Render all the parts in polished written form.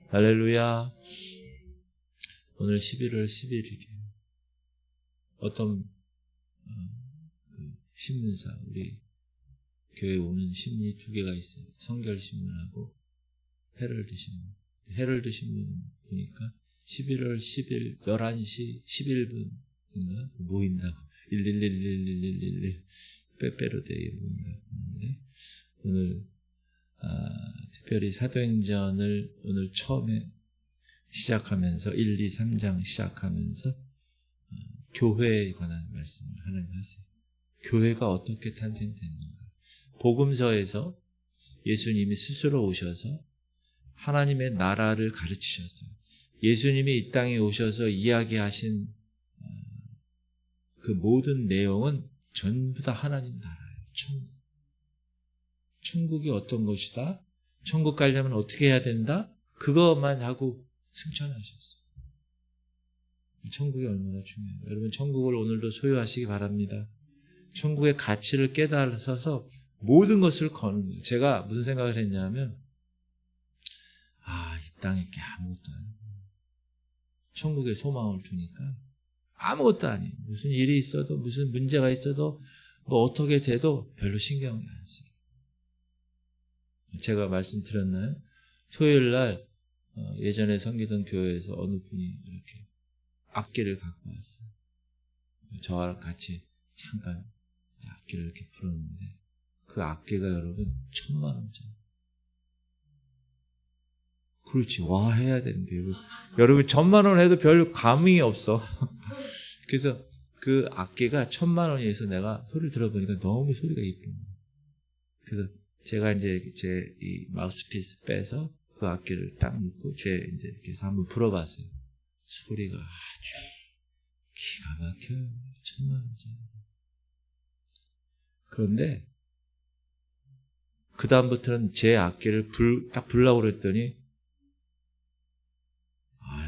할렐루야. 오늘 11월 11일이에요. 어떤 신문사, 우리 교회 오는 신문이 두 개가 있어요. 성결신문하고 헤럴드 신문. 헤럴드 신문 보니까 11월 10일 11시 11분인가 모인다고 1111111 빼빼로데이에 모인다고 하는데, 오늘 특별히 사도행전을 오늘 처음에 시작하면서 1, 2, 3장 시작하면서 교회에 관한 말씀을 하나님 하세요. 교회가 어떻게 탄생됐는가. 복음서에서 예수님이 스스로 오셔서 하나님의 나라를 가르치셨어요. 예수님이 이 땅에 오셔서 이야기하신 그 모든 내용은 전부 다 하나님 나라예요. 천국이 어떤 것이다, 천국 가려면 어떻게 해야 된다, 그것만 하고 승천하셨어요. 천국이 얼마나 중요해요. 여러분, 천국을 오늘도 소유하시기 바랍니다. 천국의 가치를 깨달아서 모든 것을 거는 거예요. 제가 무슨 생각을 했냐면, 이 땅에 게 아무것도 아니에요. 천국에 소망을 주니까 아무것도 아니에요. 무슨 일이 있어도, 무슨 문제가 있어도, 뭐 어떻게 돼도 별로 신경이 안 써요. 제가 말씀드렸나요? 토요일 날 예전에 섬기던 교회에서 어느 분이 이렇게 악기를 갖고 왔어요. 저와 같이 잠깐 악기를 이렇게 불었는데, 그 악기가 여러분 10,000,000원짜리. 그렇지, 와 해야 되는데 여러분 10,000,000원 해도 별 감흥이 없어. 그래서 그 악기가 10,000,000원이어서 내가 소리를 들어보니까 너무 소리가 이쁜 거예요. 그래서 제가 이제 제 이 마우스피스 빼서 그 악기를 딱 넣고 이제 이렇게 해서 한번 불어봤어요. 소리가 아주 기가 막혀요. 10,000,000원짜리. 그런데 그 다음부터는 제 악기를 딱 불라고 그랬더니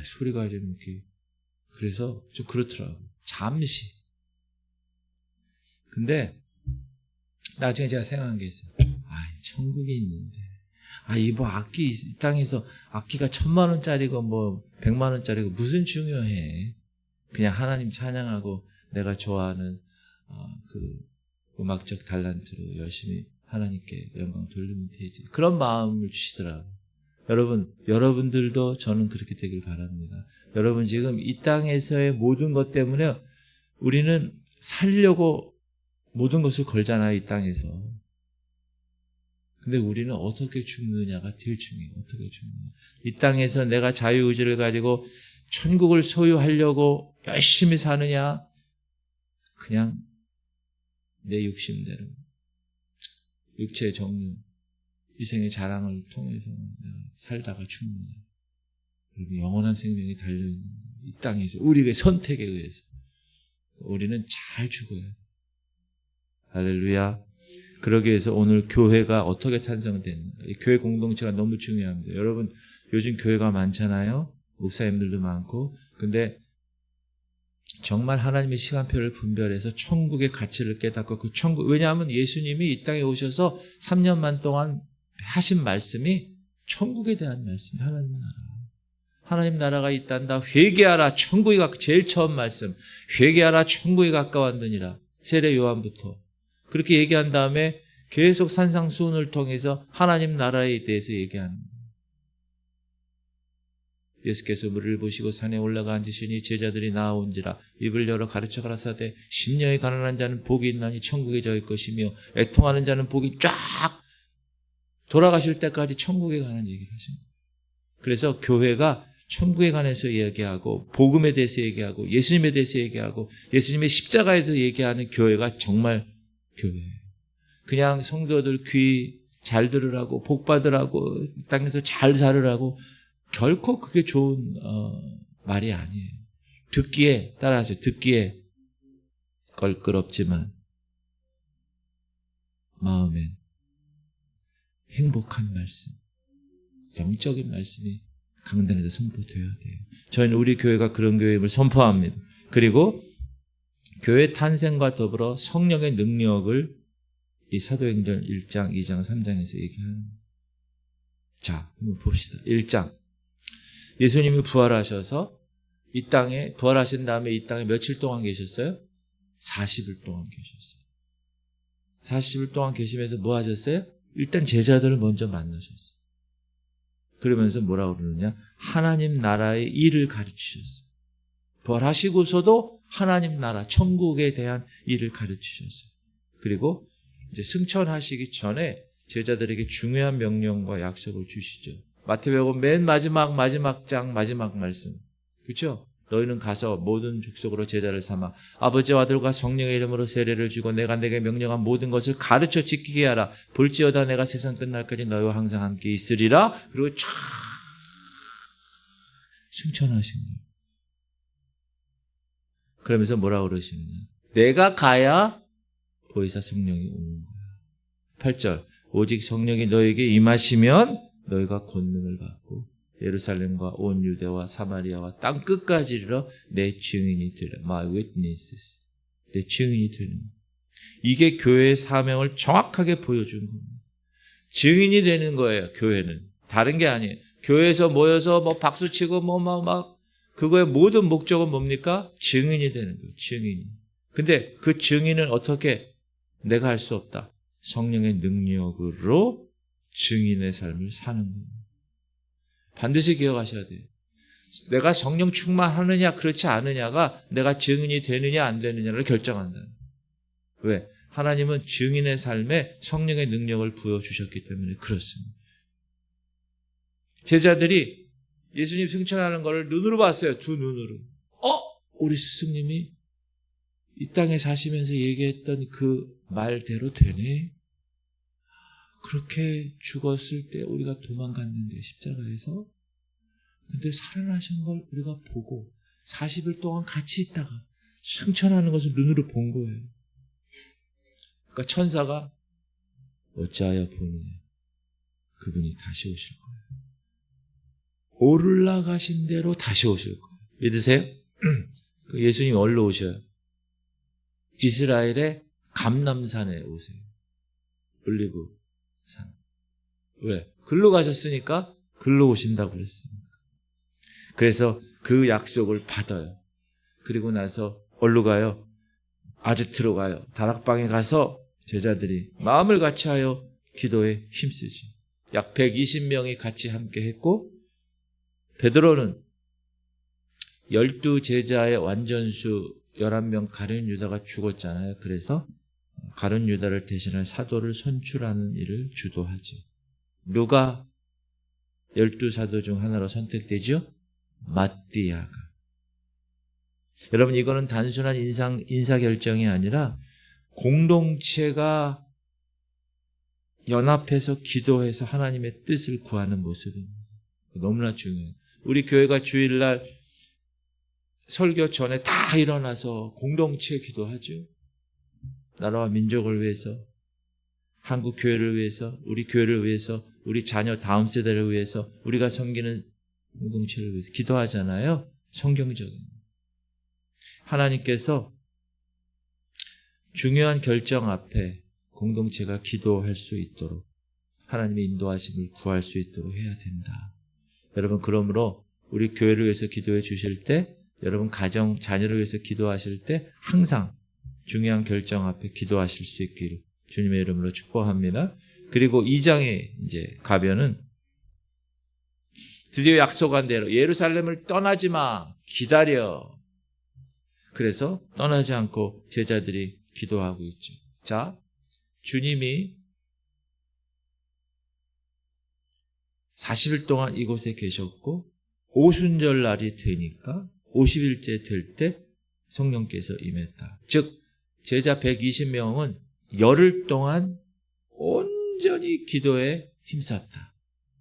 소리가 좀 이렇게, 그래서 좀 그렇더라고요. 잠시. 근데 나중에 제가 생각한 게 있어요. 천국이 있는데, 이 뭐 악기, 이 땅에서 악기가 10,000,000원짜리고 뭐 100만원짜리고 무슨 중요해. 그냥 하나님 찬양하고 내가 좋아하는 그 음악적 달란트로 열심히 하나님께 영광 돌리면 되지. 그런 마음을 주시더라고요. 여러분들도 저는 그렇게 되길 바랍니다. 여러분, 지금 이 땅에서의 모든 것 때문에 우리는 살려고 모든 것을 걸잖아요, 이 땅에서. 근데 우리는 어떻게 죽느냐가 제일 중요해요. 어떻게 죽느냐. 이 땅에서 내가 자유의지를 가지고 천국을 소유하려고 열심히 사느냐, 그냥 내 욕심대로 육체의 정욕, 이생의 자랑을 통해서 살다가 죽느냐. 그리고 영원한 생명이 달려있는 이 땅에서 우리의 선택에 의해서 우리는 잘 죽어야 해요. 할렐루야. 그러기 위해서 오늘 교회가 어떻게 탄생됐는가. 이 교회 공동체가 너무 중요합니다. 여러분, 요즘 교회가 많잖아요. 목사님들도 많고. 근데 정말 하나님의 시간표를 분별해서 천국의 가치를 깨닫고 그 천국, 왜냐하면 예수님이 이 땅에 오셔서 3년만 동안 하신 말씀이 천국에 대한 말씀이 하나님 나라. 하나님 나라가 있단다. 회개하라. 천국이 제일 처음 말씀. 회개하라. 천국이 가까웠느니라. 세례 요한부터. 그렇게 얘기한 다음에 계속 산상수훈을 통해서 하나님 나라에 대해서 얘기하는 거예요. 예수께서 물을 보시고 산에 올라가 앉으시니 제자들이 나아온지라 입을 열어 가르쳐 가라사대 심령이 가난한 자는 복이 있나니 천국에 저일 것이며 애통하는 자는 복이 쫙 돌아가실 때까지 천국에 관한 얘기를 하십니다. 그래서 교회가 천국에 관해서 얘기하고 복음에 대해서 얘기하고 예수님에 대해서 얘기하고 예수님의 십자가에 대해서 얘기하는 교회가 정말 교회예요. 그냥 성도들 귀 잘 들으라고 복 받으라고 이 땅에서 잘 살으라고 결코 그게 좋은 말이 아니에요. 듣기에 따라하세요. 듣기에 껄끄럽지만 마음엔 행복한 말씀, 영적인 말씀이 강단에서 선포되어야 돼요. 저희는 우리 교회가 그런 교회임을 선포합니다. 그리고 교회 탄생과 더불어 성령의 능력을 이 사도행전 1장, 2장, 3장에서 얘기하는. 자, 한번 봅시다. 1장. 예수님이 부활하셔서 이 땅에, 부활하신 다음에 이 땅에 며칠 동안 계셨어요? 40일 동안 계셨어요. 40일 동안 계시면서 뭐 하셨어요? 일단 제자들을 먼저 만나셨어요. 그러면서 뭐라고 그러느냐? 하나님 나라의 일을 가르치셨어요. 부활하시고서도 하나님 나라, 천국에 대한 일을 가르치셨어요. 그리고 이제 승천하시기 전에 제자들에게 중요한 명령과 약속을 주시죠. 마태복음 맨 마지막 장 마지막 말씀. 그렇죠? 너희는 가서 모든 족속으로 제자를 삼아 아버지와 아들과 성령의 이름으로 세례를 주고 내가 내게 명령한 모든 것을 가르쳐 지키게 하라. 볼지어다 내가 세상 끝날까지 너희와 항상 함께 있으리라. 그리고 쫙 승천하신 거예요. 그러면서 뭐라고 그러시느냐? 내가 가야 보혜사 성령이 오는 거야. 8절 오직 성령이 너에게 임하시면 너희가 권능을 받고 예루살렘과 온 유대와 사마리아와 땅 끝까지 이르러 내 증인이 되라. My witnesses. 내 증인이 되는 거야. 이게 교회의 사명을 정확하게 보여주는 겁니다. 증인이 되는 거예요. 교회는. 다른 게 아니에요. 교회에서 모여서 뭐 박수치고 막 그거의 모든 목적은 뭡니까? 증인이 되는 거예요. 증인이. 근데 그 증인은 어떻게? 내가 할 수 없다. 성령의 능력으로 증인의 삶을 사는 겁니다. 반드시 기억하셔야 돼요. 내가 성령 충만하느냐 그렇지 않느냐가 내가 증인이 되느냐 안 되느냐를 결정한다. 왜? 하나님은 증인의 삶에 성령의 능력을 부여주셨기 때문에 그렇습니다. 제자들이 예수님 승천하는 것을 눈으로 봤어요. 두 눈으로. 우리 스승님이 이 땅에 사시면서 얘기했던 그 말대로 되네. 그렇게 죽었을 때 우리가 도망갔는데 십자가에서 근데 살아나신 걸 우리가 보고 40일 동안 같이 있다가 승천하는 것을 눈으로 본 거예요. 그러니까 천사가 어찌하여 보느냐. 그분이 다시 오실 거예요. 올라가신 대로 다시 오실 거예요. 믿으세요? 예수님이 어디로 오셔요? 이스라엘의 감람산에 오세요. 올리브산. 왜? 글로 가셨으니까 글로 오신다고 그랬습니다. 그래서 그 약속을 받아요. 그리고 나서 어디로 가요? 아지트로 가요. 다락방에 가서 제자들이 마음을 같이하여 기도에 힘쓰지. 약 120명이 같이 함께 했고 베드로는 12제자의 완전수 11명 가룟 유다가 죽었잖아요. 그래서 가룟 유다를 대신할 사도를 선출하는 일을 주도하죠. 누가 12사도 중 하나로 선택되죠? 마띠아가. 여러분 이거는 단순한 인사결정이 아니라 공동체가 연합해서 기도해서 하나님의 뜻을 구하는 모습입니다. 너무나 중요해요. 우리 교회가 주일날 설교 전에 다 일어나서 공동체 기도하죠. 나라와 민족을 위해서, 한국 교회를 위해서, 우리 교회를 위해서, 우리 자녀 다음 세대를 위해서, 우리가 섬기는 공동체를 위해서 기도하잖아요. 성경적인. 하나님께서 중요한 결정 앞에 공동체가 기도할 수 있도록 하나님의 인도하심을 구할 수 있도록 해야 된다. 여러분 그러므로 우리 교회를 위해서 기도해 주실 때 여러분 가정, 자녀를 위해서 기도하실 때 항상 중요한 결정 앞에 기도하실 수 있기를 주님의 이름으로 축복합니다. 그리고 2장에 이제 가면은 드디어 약속한 대로 예루살렘을 떠나지 마, 기다려. 그래서 떠나지 않고 제자들이 기도하고 있죠. 자, 주님이 40일 동안 이곳에 계셨고 오순절 날이 되니까 50일째 될 때 성령께서 임했다. 즉 제자 120명은 열흘 동안 온전히 기도에 힘썼다.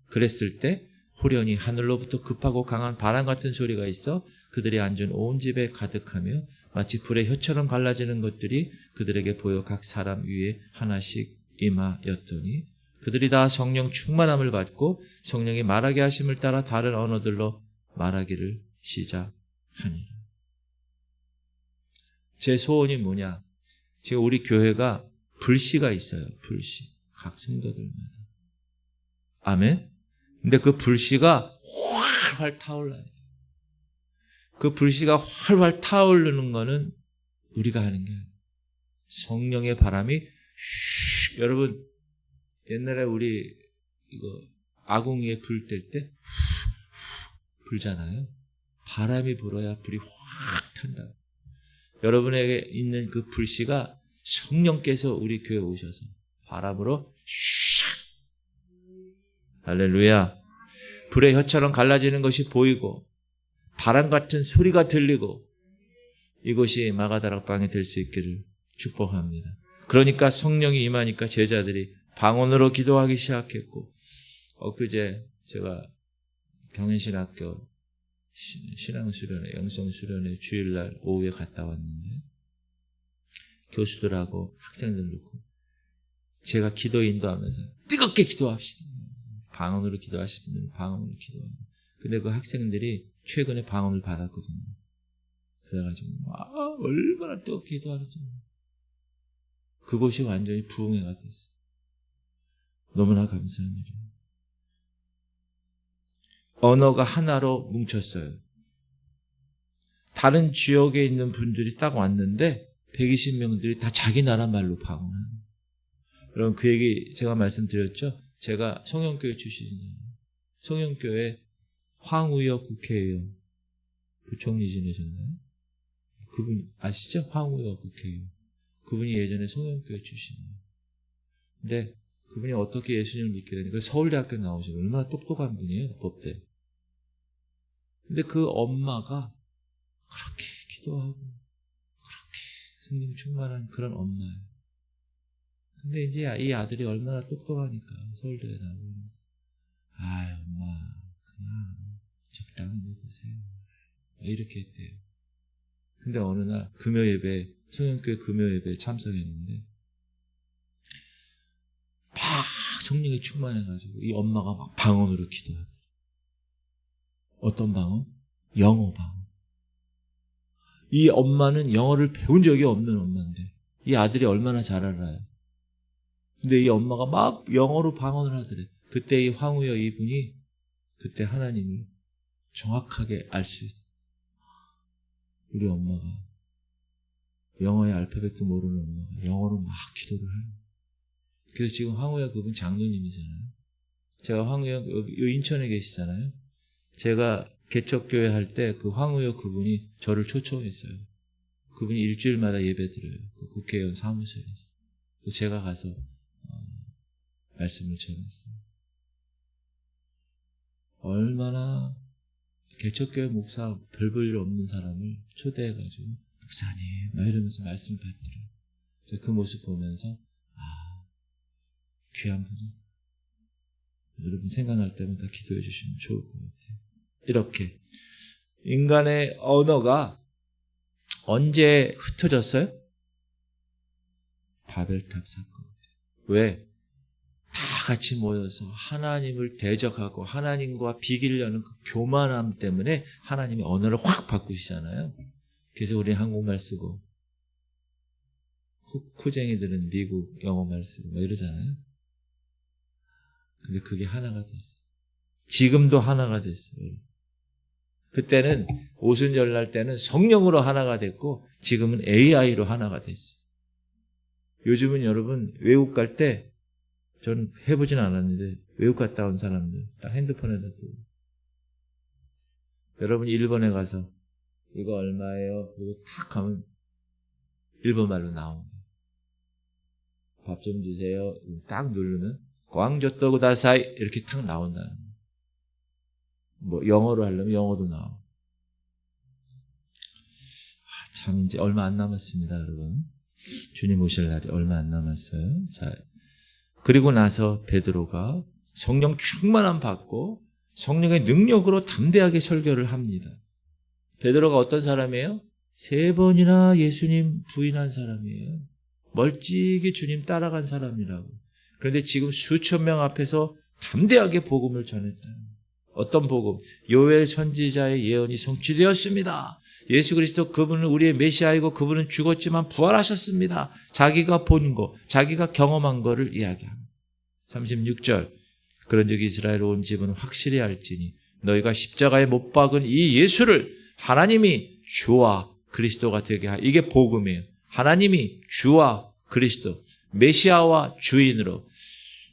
그랬을 때 호련히 하늘로부터 급하고 강한 바람 같은 소리가 있어 그들이 앉은 온 집에 가득하며 마치 불의 혀처럼 갈라지는 것들이 그들에게 보여 각 사람 위에 하나씩 임하였더니 그들이 다 성령 충만함을 받고 성령이 말하게 하심을 따라 다른 언어들로 말하기를 시작하니라. 제 소원이 뭐냐? 지금 우리 교회가 불씨가 있어요. 불씨. 각 성도들마다. 아멘? 근데 그 불씨가 활활 타올라요. 그 불씨가 활활 타오르는 거는 우리가 하는 게 아니에요. 성령의 바람이 여러분 옛날에 우리 이거 아궁 위에 불 뗄 때 불잖아요. 바람이 불어야 불이 확 탄다. 여러분에게 있는 그 불씨가 성령께서 우리 교회에 오셔서 바람으로 할렐루야. 불의 혀처럼 갈라지는 것이 보이고 바람 같은 소리가 들리고 이곳이 마가다락방이 될 수 있기를 축복합니다. 그러니까 성령이 임하니까 제자들이 방언으로 기도하기 시작했고 엊그제 제가 경인신학교 신앙수련회 영성수련회 주일날 오후에 갔다 왔는데 교수들하고 학생들 놓고 제가 기도 인도하면서 뜨겁게 기도합시다. 방언으로 기도하시는 분들은 방언으로 기도하고 근데 그 학생들이 최근에 방언을 받았거든요. 그래가지고 얼마나 뜨겁게 기도하는지 그곳이 완전히 부흥회가 됐어요. 너무나 감사한 일이에요. 언어가 하나로 뭉쳤어요. 다른 지역에 있는 분들이 딱 왔는데 120명들이 다 자기 나라 말로 방언하는. 여러분 그 얘기 제가 말씀드렸죠. 제가 송영교회 출신이에요. 송영교회 황우여 국회의원 부총리 지내셨나요? 그분 아시죠? 황우여 국회의원. 그분이 예전에 송영교회 출신이에요. 근데 그분이 어떻게 예수님을 믿게 되니까 서울대학교 나오셔서 얼마나 똑똑한 분이에요. 법대. 근데 그 엄마가 그렇게 기도하고 그렇게 성령 충만한 그런 엄마예요. 근데 이제 이 아들이 얼마나 똑똑하니까 서울대에 나오고 엄마 그냥 적당히 믿으세요. 이렇게 했대요. 근데 어느 날 금요예배 성령교회 금요예배에 참석했는데 막 성령이 충만해가지고 이 엄마가 막 방언으로 기도하더라. 어떤 방언? 영어 방언. 이 엄마는 영어를 배운 적이 없는 엄마인데 이 아들이 얼마나 잘 알아요. 근데 이 엄마가 막 영어로 방언을 하더래. 그때 이 황우여 이분이 그때 하나님을 정확하게 알 수 있어. 우리 엄마가 영어의 알파벳도 모르는 엄마가 영어로 막 기도를 하는. 그래서 지금 황우여 그분 장로님이잖아요. 제가 황우여 여기 인천에 계시잖아요. 제가 개척교회 할 때 그 황우여 그분이 저를 초청했어요. 그분이 일주일마다 예배 드려요. 그 국회의원 사무실에서. 제가 가서 말씀을 전했어요. 얼마나 개척교회 목사 별 볼 일 없는 사람을 초대해가지고 목사님 막 이러면서 말씀 받더래요. 제가 그 모습 보면서 귀한 분이 여러분 생각날 때마다 기도해 주시면 좋을 것 같아요. 이렇게 인간의 언어가 언제 흩어졌어요? 바벨탑 사건. 왜? 다 같이 모여서 하나님을 대적하고 하나님과 비기려는 그 교만함 때문에 하나님이 언어를 확 바꾸시잖아요. 그래서 우리는 한국말 쓰고 코쟁이들은 미국 영어말 쓰고 막 이러잖아요. 근데 그게 하나가 됐어요. 지금도 하나가 됐어요. 그때는 오순절날 때는 성령으로 하나가 됐고 지금은 AI로 하나가 됐어요. 요즘은 여러분 외국 갈 때 전 해보진 않았는데 외국 갔다 온 사람들 딱 핸드폰에다 뜨고 여러분 일본에 가서 이거 얼마예요? 그리고 탁 하면 일본말로 나옵니다. 밥 좀 주세요. 딱 누르면 광저떠고 다사이 이렇게 탁 나온다는 거예요. 뭐 영어로 하려면 영어도 나오고. 참 이제 얼마 안 남았습니다, 여러분. 주님 오실 날이 얼마 안 남았어요. 자, 그리고 나서 베드로가 성령 충만함 받고 성령의 능력으로 담대하게 설교를 합니다. 베드로가 어떤 사람이에요? 3번이나 예수님 부인한 사람이에요. 멀찍이 주님 따라간 사람이라고. 그런데 지금 수천 명 앞에서 담대하게 복음을 전했다. 어떤 복음? 요엘 선지자의 예언이 성취되었습니다. 예수 그리스도 그분은 우리의 메시아이고 그분은 죽었지만 부활하셨습니다. 자기가 본 거, 자기가 경험한 거를 이야기합니다. 36절 그런즉 이스라엘 온 집은 확실히 알지니 너희가 십자가에 못 박은 이 예수를 하나님이 주와 그리스도가 되게 하여. 이게 복음이에요. 하나님이 주와 그리스도, 메시아와 주인으로,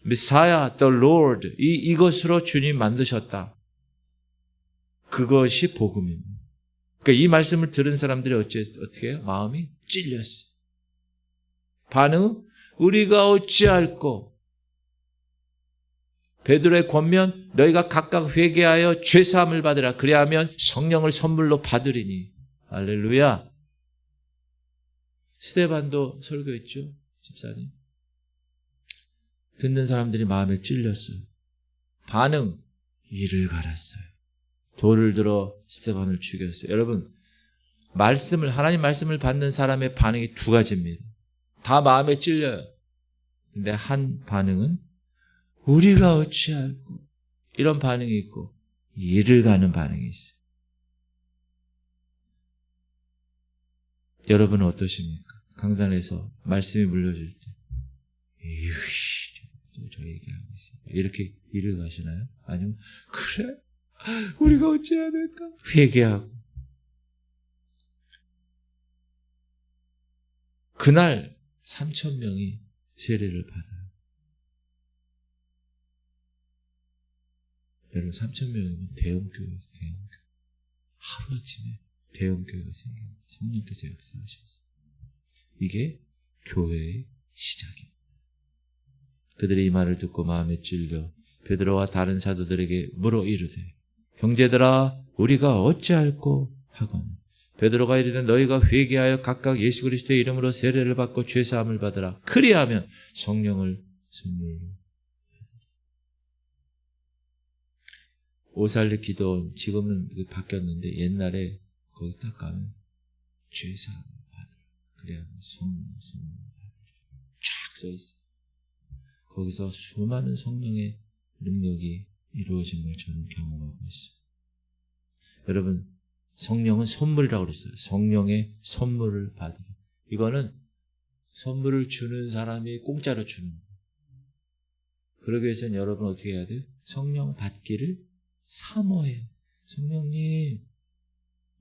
Messiah, the Lord, 이것으로 주님 만드셨다. 그것이 복음입니다. 그러니까 이 말씀을 들은 사람들이 어떻게 해요? 마음이 찔렸어요. 반응? 우리가 어찌할꼬? 베드로의 권면, 너희가 각각 회개하여 죄사함을 받으라. 그리하면 성령을 선물로 받으리니. 할렐루야. 스데반도 설교했죠, 집사님. 듣는 사람들이 마음에 찔렸어요. 반응, 이를 갈았어요. 돌을 들어 스데반을 죽였어요. 여러분, 하나님 말씀을 받는 사람의 반응이 두 가지입니다. 다 마음에 찔려요. 근데 한 반응은 우리가 어찌할꼬, 이런 반응이 있고, 이를 가는 반응이 있어요. 여러분은 어떠십니까? 강단에서 말씀이 물려줄 때, 또 저 얘기하고 있어요. 이렇게 이를 가시나요? 아니면, 그래, 우리가 어찌해야 될까? 회개하고. 그날 3,000명이 세례를 받아요. 여러분, 3,000명이면 대형교회에서 대형교회. 하루아침에 대형교회가 생깁니다. 성령께서 역사하셔서. 이게 교회의 시작입니다. 그들이 이 말을 듣고 마음에 찔려 베드로와 다른 사도들에게 물어 이르되, 형제들아, 우리가 어찌할꼬 하거늘. 베드로가 이르되, 너희가 회개하여 각각 예수 그리스도의 이름으로 세례를 받고 죄사함을 받으라. 그리하면 성령을 선물로. 오살리 기도원, 지금은 바뀌었는데 옛날에 거기 딱 가면 죄사함을 받으라. 그래야 성령 쫙 써있어요. 거기서 수많은 성령의 능력이 이루어진 걸 저는 경험하고 있어요. 여러분, 성령은 선물이라고 그랬어요. 성령의 선물을 받으라. 이거는 선물을 주는 사람이 공짜로 주는 거예요. 그러기 위해서는 여러분 어떻게 해야 돼요? 성령 받기를 사모해요. 성령님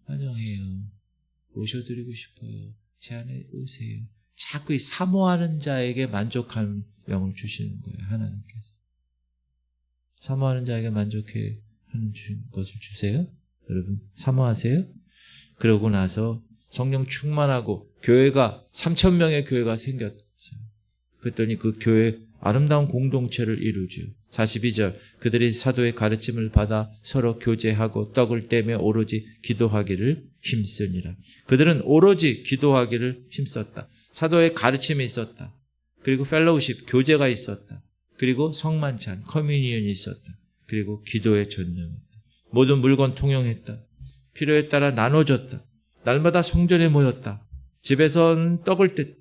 환영해요. 모셔드리고 싶어요. 제 안에 오세요. 자꾸 이 사모하는 자에게 만족하는 영을 주시는 거예요. 하나님께서. 사모하는 자에게 만족해 하는 것을 주세요. 여러분 사모하세요. 그러고 나서 성령 충만하고 교회가 3,000명의 교회가 생겼어요. 그랬더니 그 교회 아름다운 공동체를 이루죠. 42절, 그들이 사도의 가르침을 받아 서로 교제하고 떡을 떼며 오로지 기도하기를 힘쓰니라. 그들은 오로지 기도하기를 힘썼다. 사도의 가르침이 있었다. 그리고 펠로우십, 교제가 있었다. 그리고 성만찬, 커뮤니언이 있었다. 그리고 기도에 전념했다. 모든 물건 통용했다. 필요에 따라 나눠줬다. 날마다 성전에 모였다. 집에선 떡을 떼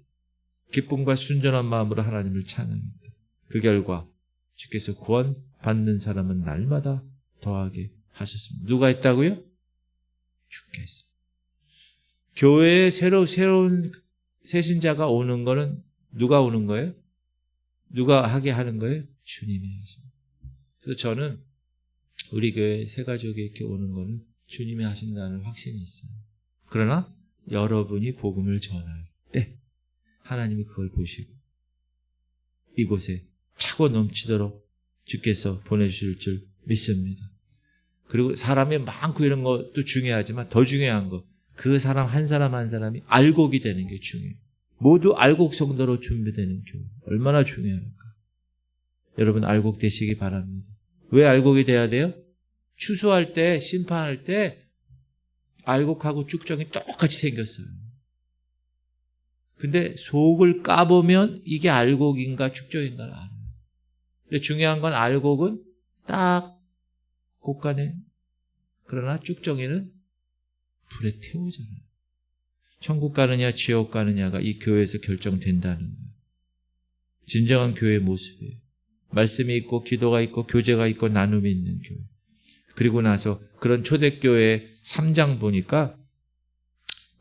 기쁨과 순전한 마음으로 하나님을 찬양했다. 그 결과 주께서 구원받는 사람은 날마다 더하게 하셨습니다. 누가 했다고요? 주께서. 교회에 새로운 새신자가 오는 거는 누가 오는 거예요? 누가 하게 하는 거예요? 주님이 하십니다. 그래서 저는 우리 교회 새 가족이 이렇게 오는 거는 주님이 하신다는 확신이 있어요. 그러나 여러분이 복음을 전할 때 하나님이 그걸 보시고 이곳에 차고 넘치도록 주께서 보내주실 줄 믿습니다. 그리고 사람이 많고 이런 것도 중요하지만 더 중요한 거, 그 사람 한 사람이 알곡이 되는 게 중요해요. 모두 알곡 성도로 준비되는 교회. 얼마나 중요할까. 여러분 알곡 되시기 바랍니다. 왜 알곡이 돼야 돼요? 추수할 때, 심판할 때 알곡하고 쭉정이 똑같이 생겼어요. 근데 속을 까보면 이게 알곡인가 쭉정인가를 알아요. 근데 중요한 건 알곡은 딱 곳간에, 그러나 쭉정이는 불에 태우잖아요. 천국 가느냐 지옥 가느냐가 이 교회에서 결정된다는 거예요. 진정한 교회의 모습이에요. 말씀이 있고 기도가 있고 교제가 있고 나눔이 있는 교회. 그리고 나서 그런 초대교회 3장 보니까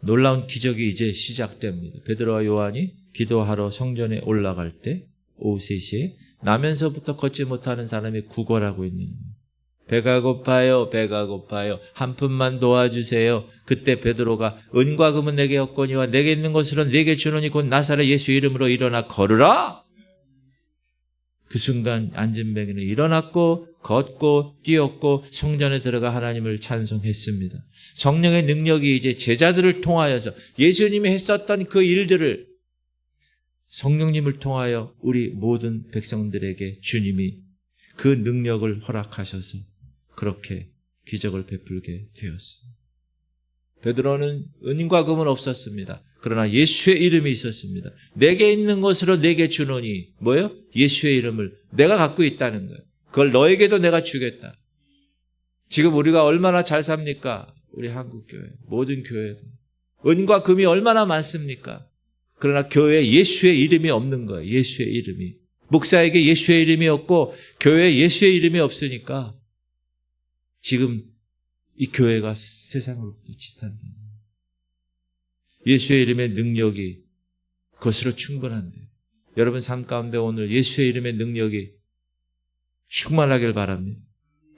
놀라운 기적이 이제 시작됩니다. 베드로와 요한이 기도하러 성전에 올라갈 때 오후 3시에 나면서부터 걷지 못하는 사람이 구걸하고 있는 거예요. 배가 고파요. 배가 고파요. 한 푼만 도와주세요. 그때 베드로가 은과 금은 내게 없거니와 내게 있는 것으로 내게 주노니 곧 나사렛 예수 이름으로 일어나 걸으라. 그 순간 안진뱅이는 일어났고 걷고 뛰었고 성전에 들어가 하나님을 찬송했습니다. 성령의 능력이 이제 제자들을 통하여서 예수님이 했었던 그 일들을 성령님을 통하여 우리 모든 백성들에게 주님이 그 능력을 허락하셔서 그렇게 기적을 베풀게 되었습니다. 베드로는 은과 금은 없었습니다. 그러나 예수의 이름이 있었습니다. 내게 있는 것으로 내게 주노니 뭐예요? 예수의 이름을 내가 갖고 있다는 거예요. 그걸 너에게도 내가 주겠다. 지금 우리가 얼마나 잘 삽니까? 우리 한국교회, 모든 교회가. 은과 금이 얼마나 많습니까? 그러나 교회에 예수의 이름이 없는 거예요. 예수의 이름이. 목사에게 예수의 이름이 없고 교회에 예수의 이름이 없으니까 지금 이 교회가 세상으로부터 지탄다. 예수의 이름의 능력이 그것으로 충분한데 여러분 삶 가운데 오늘 예수의 이름의 능력이 충만하길 바랍니다.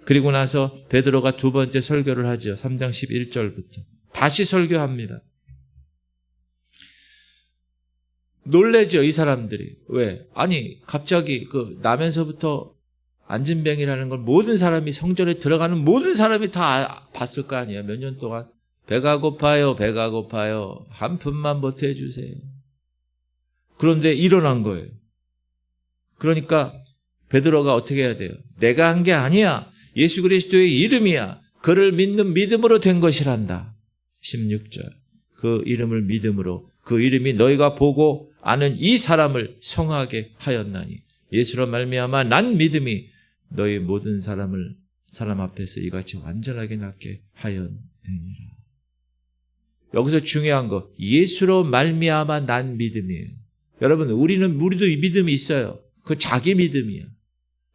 그리고 나서 베드로가 두 번째 설교를 하죠. 3장 11절부터 다시 설교합니다. 놀래죠, 이 사람들이. 왜? 아니, 갑자기 그 나면서부터 안진뱅이라는 걸 모든 사람이 성전에 들어가는 모든 사람이 다 봤을 거 아니에요. 몇 년 동안. 배가 고파요, 배가 고파요. 한 푼만 보태주세요. 그런데 일어난 거예요. 그러니까 베드로가 어떻게 해야 돼요? 내가 한 게 아니야. 예수 그리스도의 이름이야. 그를 믿는 믿음으로 된 것이란다. 16절. 그 이름을 믿음으로 그 이름이 너희가 보고 아는 이 사람을 성하게 하였나니 예수로 말미암아 난 믿음이 너희 모든 사람 앞에서 이같이 완전하게 낫게 하였느니라. 여기서 중요한 거 예수로 말미암아 난 믿음이에요. 여러분 우리도 믿음이 있어요. 그 자기 믿음이에요.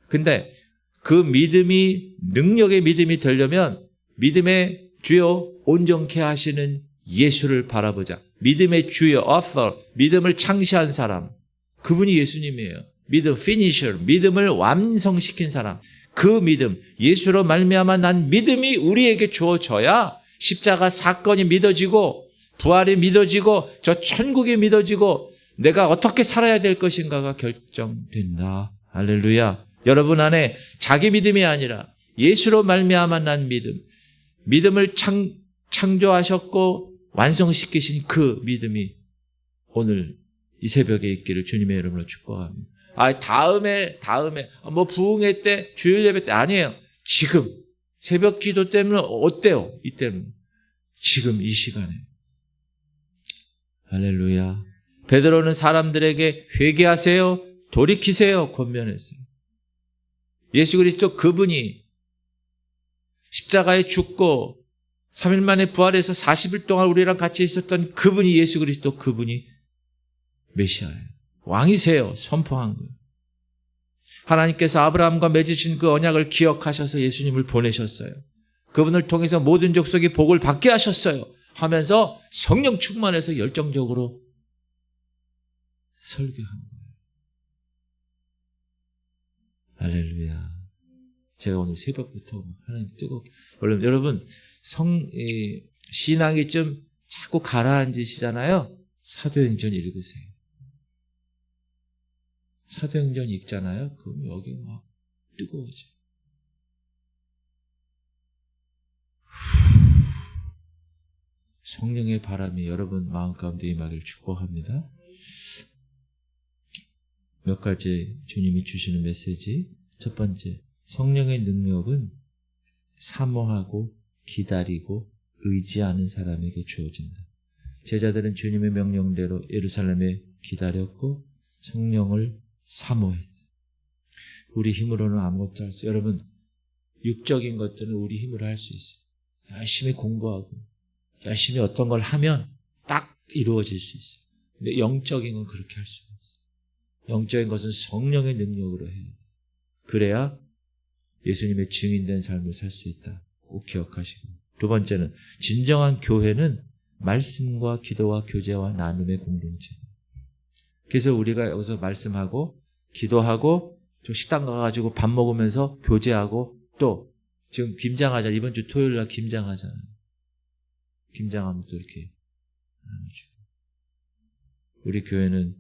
근데 그 믿음이 능력의 믿음이 되려면 믿음의 주요 온전케 하시는 예수를 바라보자. 믿음의 주요 author, 믿음을 창시한 사람, 그분이 예수님이에요. 믿음 finisher, 믿음을 완성시킨 사람. 그 믿음, 예수로 말미암아 난 믿음이 우리에게 주어져야 십자가 사건이 믿어지고 부활이 믿어지고 저 천국이 믿어지고 내가 어떻게 살아야 될 것인가가 결정된다. 할렐루야. 여러분 안에 자기 믿음이 아니라 예수로 말미암아 난 믿음, 믿음을 창조하셨고 완성시키신 그 믿음이 오늘 이 새벽에 있기를 주님의 이름으로 축복합니다. 다음에 뭐 부흥회 때 주일 예배 때 아니에요. 지금 새벽 기도 때문에 어때요? 이때는 지금 이 시간에. 할렐루야. 베드로는 사람들에게 회개하세요, 돌이키세요 권면했어요. 예수 그리스도 그분이 십자가에 죽고 3일 만에 부활해서 40일 동안 우리랑 같이 있었던 그분이 예수 그리스도 그분이 메시아예요. 왕이세요. 선포한 거예요. 하나님께서 아브라함과 맺으신 그 언약을 기억하셔서 예수님을 보내셨어요. 그분을 통해서 모든 족속이 복을 받게 하셨어요. 하면서 성령 충만해서 열정적으로 설교한 거예요. 할렐루야. 제가 오늘 새벽부터 하나님 뜨겁게 원래 여러분 신앙이 좀 자꾸 가라앉으시잖아요. 사도행전 읽으세요. 사도행전 읽잖아요. 그럼 여기 막 뜨거워져. 성령의 바람이 여러분 마음 가운데 임하기를 축복합니다. 몇 가지 주님이 주시는 메시지. 첫 번째, 성령의 능력은 사모하고 기다리고 의지하는 사람에게 주어진다. 제자들은 주님의 명령대로 예루살렘에 기다렸고 성령을 사모했어요. 우리 힘으로는 아무것도 할 수 없어요. 여러분 육적인 것들은 우리 힘으로 할 수 있어요. 열심히 공부하고 열심히 어떤 걸 하면 딱 이루어질 수 있어요. 근데 영적인 건 그렇게 할 수가 없어요. 영적인 것은 성령의 능력으로 해요. 그래야 예수님의 증인된 삶을 살 수 있다. 꼭 기억하시고. 두 번째는 진정한 교회는 말씀과 기도와 교제와 나눔의 공동체다. 그래서 우리가 여기서 말씀하고 기도하고 저 식당 가가지고 밥 먹으면서 교제하고 또 지금 김장하자. 이번 주 토요일 날 김장하잖아요. 김장하면 또 이렇게 나눠주고. 우리 교회는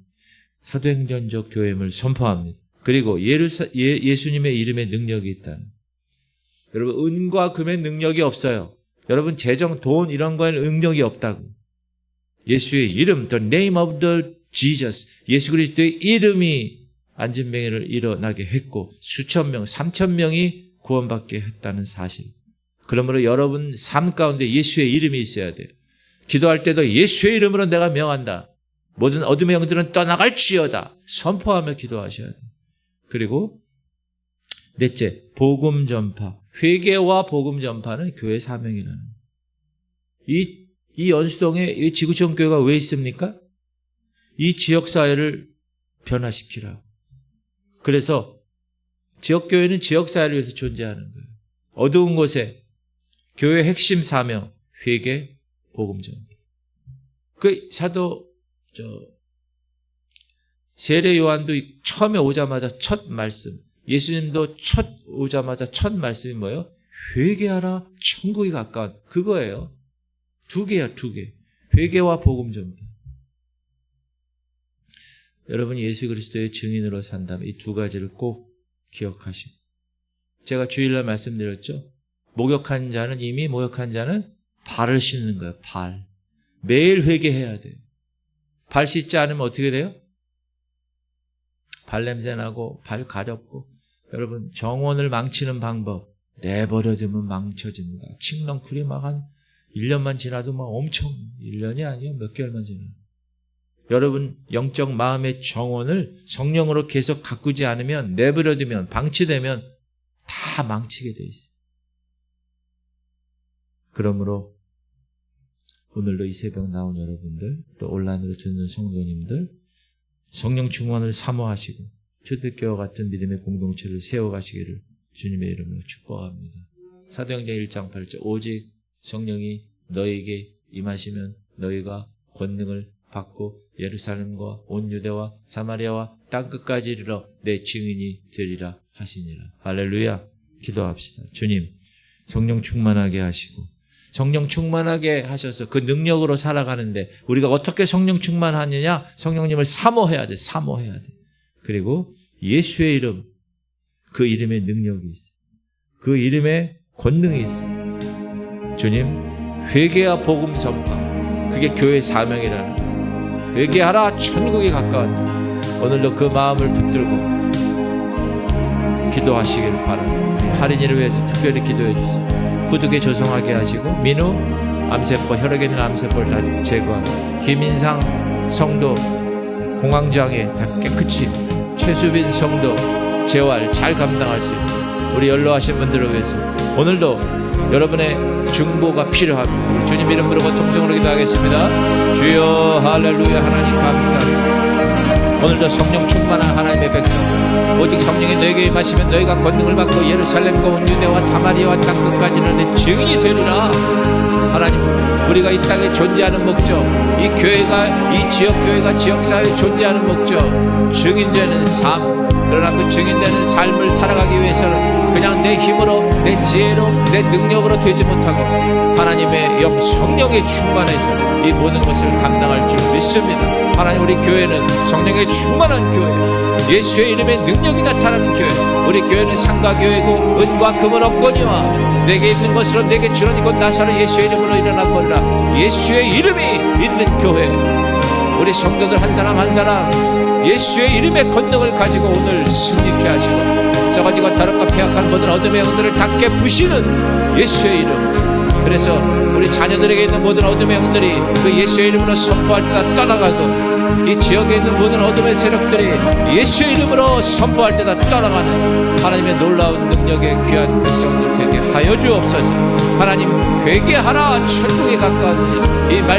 사도행전적 교회임을 선포합니다. 그리고 예수님의 이름에 능력이 있다는. 여러분, 은과 금의 능력이 없어요. 여러분, 재정, 돈 이런 거에는 능력이 없다고. 예수의 이름, the name of the Jesus, 예수 그리스도의 이름이 안진뱅이를 일어나게 했고 수천 명, 3천 명이 구원받게 했다는 사실. 그러므로 여러분 삶 가운데 예수의 이름이 있어야 돼요. 기도할 때도 예수의 이름으로 내가 명한다. 모든 어둠의 영들은 떠나갈지어다. 선포하며 기도하셔야 돼요. 그리고 넷째, 복음 전파. 회개와 복음 전파는 교회 사명이라는. 이 연수동에 이 지구촌 교회가 왜 있습니까? 이 지역사회를 변화시키라고. 그래서 지역교회는 지역사회를 위해서 존재하는 거예요. 어두운 곳에 교회의 핵심 사명, 회개, 복음 전파. 그 사도 세례 요한도 처음에 오자마자 첫 말씀, 예수님도 오자마자 첫 말씀이 뭐예요? 회개하라, 천국이 가까운. 그거예요. 두 개야, 두 개. 회개와 복음 전파. 여러분이 예수 그리스도의 증인으로 산다면 이 두 가지를 꼭 기억하시고. 제가 주일날 말씀드렸죠. 목욕한 자는 발을 씻는 거예요. 발. 매일 회개해야 돼요. 발 씻지 않으면 어떻게 돼요? 발 냄새 나고 발 가렵고. 여러분, 정원을 망치는 방법. 내버려두면 망쳐집니다. 칡넝쿨이 막 한 1년만 지나도 막 엄청, 1년이 아니에요. 몇 개월만 지나도. 여러분 영적 마음의 정원을 성령으로 계속 가꾸지 않으면, 내버려두면, 방치되면 다 망치게 돼 있어요. 그러므로 오늘도 이 새벽 나온 여러분들, 또 온라인으로 듣는 성도님들, 성령 충만을 사모하시고 초대교회와 같은 믿음의 공동체를 세워가시기를 주님의 이름으로 축복합니다. 사도행전 1장 8절, 오직 성령이 너에게 임하시면 너희가 권능을 받고 예루살렘과 온 유대와 사마리아와 땅끝까지 이르러 내 증인이 되리라 하시니라. 할렐루야. 기도합시다. 주님, 성령 충만하게 하시고, 성령 충만하게 하셔서 그 능력으로 살아가는데 우리가 어떻게 성령 충만하느냐? 성령님을 사모해야 돼. 사모해야 돼. 그리고 예수의 이름, 그 이름에 능력이 있어. 그 이름에 권능이 있어. 주님, 회개와 복음 전파, 그게 교회의 사명이라는 거예요. 회개하라, 천국이 가까웠다. 오늘도 그 마음을 붙들고 기도하시기를 바랍니다. 할인이를 위해서 특별히 기도해 주세요. 후두개 조성하게 하시고, 민우 암세포, 혈액에 있는 암세포를 다 제거하고, 김인상 성도 공황장애 다 깨끗이, 최수빈 성도 재활 잘 감당할 수 있고, 우리 연로하신 분들을 위해서 오늘도 여러분의 중보가 필요합니다. 주님 이름으로 통성으로 기도하겠습니다. 주여, 할렐루야. 하나님 감사합니다. 오늘도 성령 충만한 하나님의 백성, 오직 성령이 너에게 임하시면 너희가 권능을 받고 예루살렘과 온 유대와 사마리아와 땅끝까지는 내 증인이 되리라. 하나님, 우리가 이 땅에 존재하는 목적, 이 교회가, 이 지역교회가 지역사회에 존재하는 목적, 증인되는 삶. 그러나 그 증인되는 삶을 살아가기 위해서는 그냥 내 힘으로, 내 지혜로, 내 능력으로 되지 못하고 하나님의 영 성령에 충만해서 이 모든 것을 감당할 줄 믿습니다. 하나님, 우리 교회는 성령에 충만한 교회, 예수의 이름에 능력이 나타나는 교회. 우리 교회는 상가교회고 은과 금은 없거니와 내게 있는 것으로 내게 주노니 곧 나사로 예수의 이름으로 일어나거니라. 예수의 이름이 있는 교회. 우리 성도들 한 사람 한 사람 예수의 이름의 권능을 가지고 오늘 승리케 하시고, 썩어지고 다름과 폐악한 모든 어둠의 영들을 다 깨부시는 예수의 이름. 그래서 우리 자녀들에게 있는 모든 어둠의 영들이 그 예수의 이름으로 선포할 때 다 떠나가고, 이 지역에 있는 모든 어둠의 세력들이 예수의 이름으로 선포할 때 다 떠나가는 하나님의 놀라운 능력의 귀한 백성들 되게 하여 주옵소서. 하나님, 회개하라, 천국에 가까운 이 말